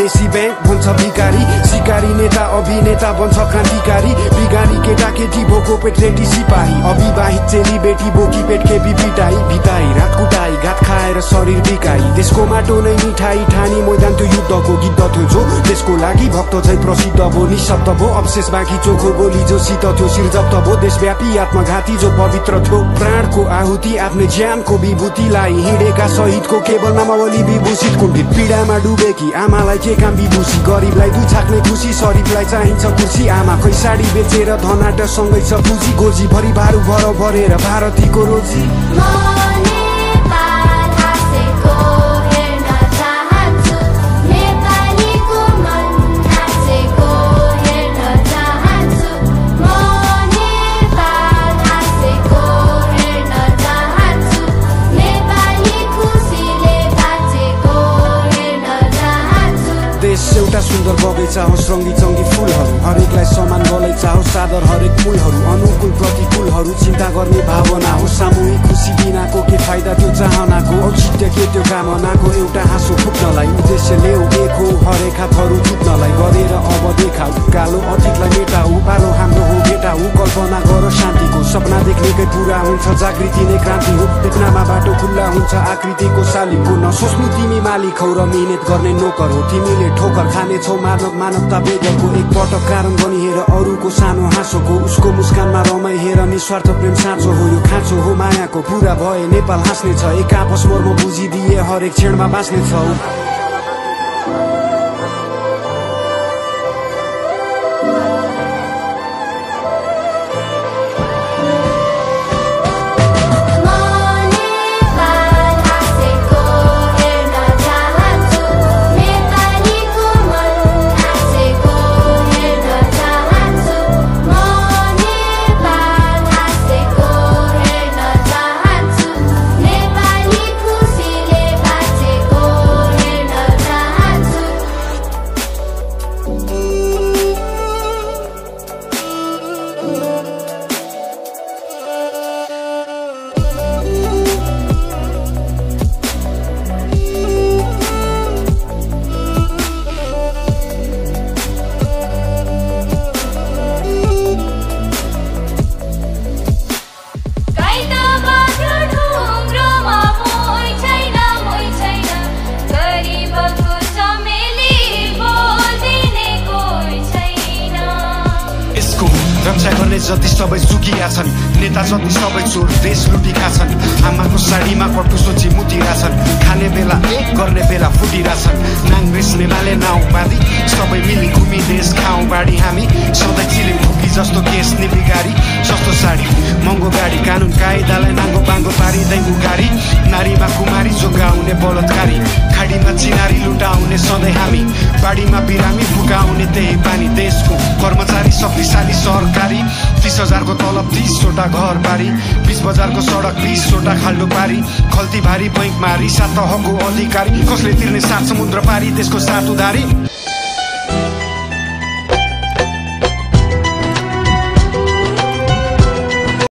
विदेशी बैंक भन्छ भिकारी, सिकारी नेता अभिनेता बन्छ क्रान्तिकारी, बिगारी केटा केटी भोको पेट रेटी सिपाही, अविवाहित चेली बेटी बोकी पेट खेपी पिटाई, भिताई रात कुटाई घात खाएर शरीर बिकाई, देशको माटो नै मिठाई ठानी मैदान त्यो युद्धको गिद्ध थियो जो देशको लागि भक्त झै प्रसिद्ध भो, निशब्द भो अवशेष बाँकी चोखो गोली जो शीत थियो, शिर जप्त भो देशव्यापी आत्मघाती जो पवित्र थियो, प्राणको आहुति आफ्नै ज्यानको विभूतिलाई हिँडेका शहीदको केवल नामावली विभूषित, कुण्ठित पीडामा डुबेकी आमालाई के काम विभूषी, गरीबलाई दुई छाक्ने खुसी, शरीफलाई चाहिन्छ कुर्सी, आमा खै साडी बेचेर धनाट सँगै छ पुँजी, गोजी भरि भारू भर भरेर भारतीको रोजी। एउटा सुन्दर बगैँचा होस् रङ्गी चङ्गी फुलहरू, हरेकलाई समान गलैँचा होस् सादर हरेक मूलहरू, अनुकूल प्रतिकूलहरू चिन्ता गर्ने भावना हो, सामूहिक खुसी बिनाको के फाइदा त्यो चाहनाको, औचित्य के त्यो कामनाको, एउटा हाँसो फुट्नलाई उद्देश्य ल्याऊ एक हो, हरेक हातहरू जुट्नलाई गरेर अब देखाऊ, कालो अतीतलाई मेटाऊ, पालो हाम्रो हो भेटाऊ, कल्पना गर शान्तिको, सपना देख्नेकै पुरा हुन्छ, जागृति नै क्रान्ति हो, देख्नमा बाटो खुल्ला हुन्छ आकृतिको शालिमको, नसोच्नु तिमी मालिक हौ र मिहिनेत गर्ने नोकर हो, तिमीले ठोकर खानेछौ मानवता बेगरको, एक पटक कारण बनी हेर अरूको सानो हाँसोको, उसको मुस्कानमा रमाई हेर निस्वार्थ प्रेम साँचो हो, यो खाँचो हो मायाको, पुरा भए नेपाल हाँस्ने छ, एक आपस मर्म बुझिदिए हरेक क्षणमा बाँच्ने छौ। रक्षा गर्ने जति सबै सुकिया छन्, नेता जति सबै चोर देश लुटिका छन्, आमाको साडीमा कटु सोची मुटिरा छन्, खाने बेला एक गर्ने बेला फुटिरा छन्, नाङ्ग्रेस नेमाले नाउँ बाँधी सबै मिली घुमी देश खाउँ बाढी, हामी सधैँ चिलिम फुकी जस्तो केस निबिगारी, सस्तो साडी महँगो गाडी, कानुन कायदालाई नाङ्गो बाङ्गो पारिँदै उगारी, नारीमा कुमारी जोगाउने बलात्कारी, खाडीमा चिनारी लुटाउने सधैँ हामी, बाढीमा बिरामी फुकाउने त्यही पानी, देशको कर्मचारी शक्तिशाली सरकारी, 30,000 को तलब 30वटा घर बारी, 20 बजारको सडक 20वटा खाल्डो पारी, खल्ती भारी बैंक मारी, 7 तहको अधिकारी कसले तिर्ने 7 समुद्र पारी, देशको 7 उधारी।